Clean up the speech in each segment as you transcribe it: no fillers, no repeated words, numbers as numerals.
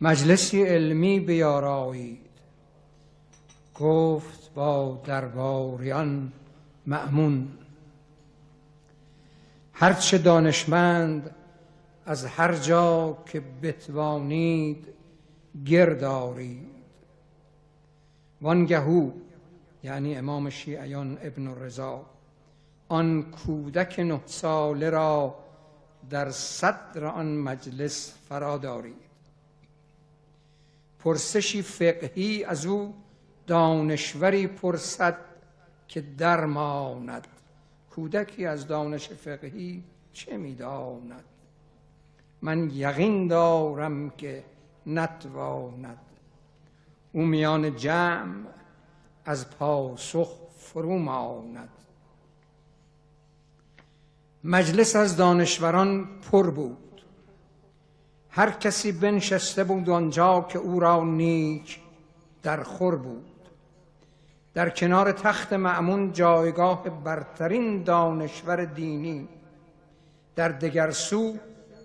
مجلسی علمی بیارایید، گفت با درباریان مأمون. هرچه دانشمند از هر جا که بتوانید گرد آرید. وانگهو، یعنی امام شیعیان ابن الرضا، آن کودک 9 ساله را در صدر آن مجلس فرا دارید. پرسشی فقهی از او دانشوری پرسد که درماند. کودکی از دانش فقهی چه می‌داند؟ من یقین دارم که نتواند. او میان جمع از پاسخ فرو ماند. مجلس از دانشوران پر بود. هر کسی بنشسته بود آنجا که او را نیک در خور بود. در کنار تخت مأمون جایگاه برترین دانشور دینی، در دگر سو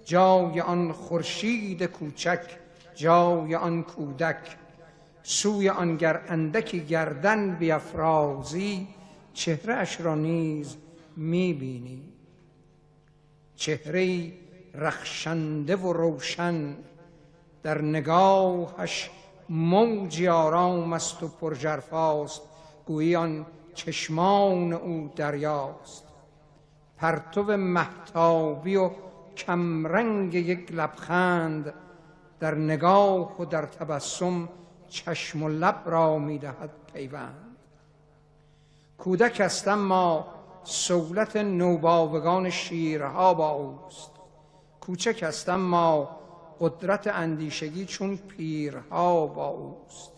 جای آن خورشید کوچک، جای آن کودک. سوی آن گر اندکی گردن بیفرازی، چهره اش را نیز میبینی. چهره رخشنده و روشن، در نگاهش موجی آرام است و پرژرفاست، گویی آن چشمان او دریاست. پرتو مهتابی و کمرنگ یک لبخند، در نگاه و در تبسم چشم و لب را می‌دهد پیوند. کودک است اما صولت نوباوگان شیرها با اوست. کوچک است اما قدرت اندیشگی چون پیرها با اوست.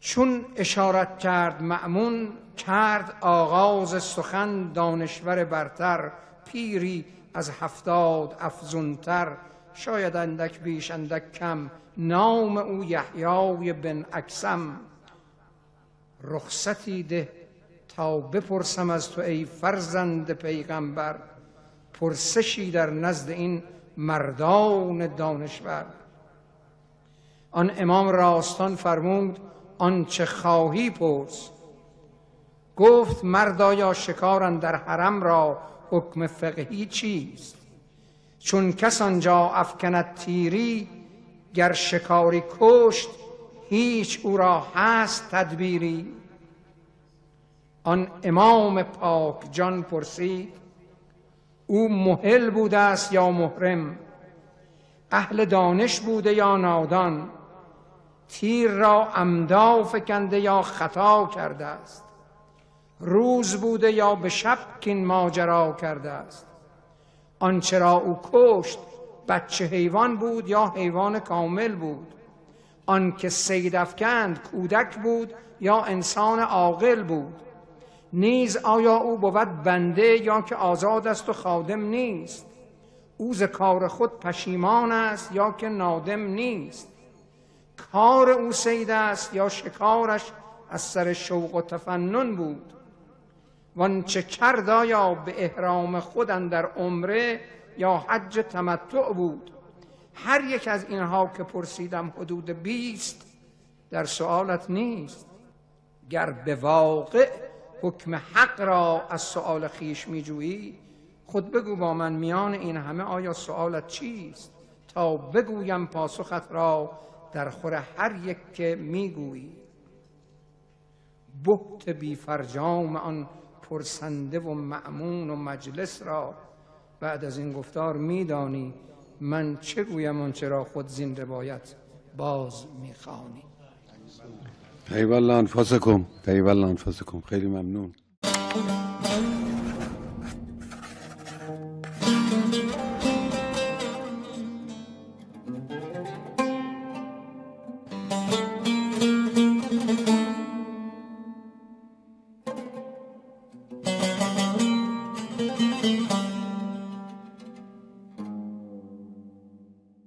چون اشارت کرد مأمون، کرد آغاز سخن دانشور برتر. پیری از 70 افزونتر، شاید اندک بیش اندک کم، نام او یحیی بن اکثم. رخصتی ده تا بپرسم از تو ای فرزند پیغمبر، پرسشی در نزد این مردان دانشور. آن امام راستان فرمود آنچه خواهی پرس. گفت مردا یا شکار اندر حرم را حکم فقهی چیست؟ چون کس آنجا افکند تیری، گر شکاری کشت هیچ او را هست تدبیری. آن امام پاک جان پرسید او محل بوده است یا محرم؟ اهل دانش بوده یا نادان؟ تیر را عمدا فکنده یا خطا کرده است؟ روز بوده یا به شب کین ماجرا کرده است؟ آنچه را او کشت بچه حیوان بود یا حیوان کامل بود؟ آن که صید افکند کودک بود یا انسان عاقل بود؟ نیز آیا او بود بنده یا که آزاد است و خادم نیست؟ او ز کار خود پشیمان است یا که نادم نیست؟ کار او صید است یا شکارش از سر شوق و تفنن بود؟ وانچه کرد آیا به احرام خود اندر عمره یا حج تمتع بود؟ هر یک از اینها که پرسیدم حدود 20 در سؤالت نیست. گر به واقع حکم حق را از سؤال خیش می جویی، خود بگو با من میان این همه آیا سؤالت چیست، تا بگویم پاسخت را در خور هر یک که میگویی. بهت بی فرجام آن پرسنده و مأمون و مجلس را بعد از این گفتار میدانی من چه گویم آنچه را خود زین روایت باز میخوانی. طیب الله انفاسکم، طیب الله انفاسکم. خیلی ممنون.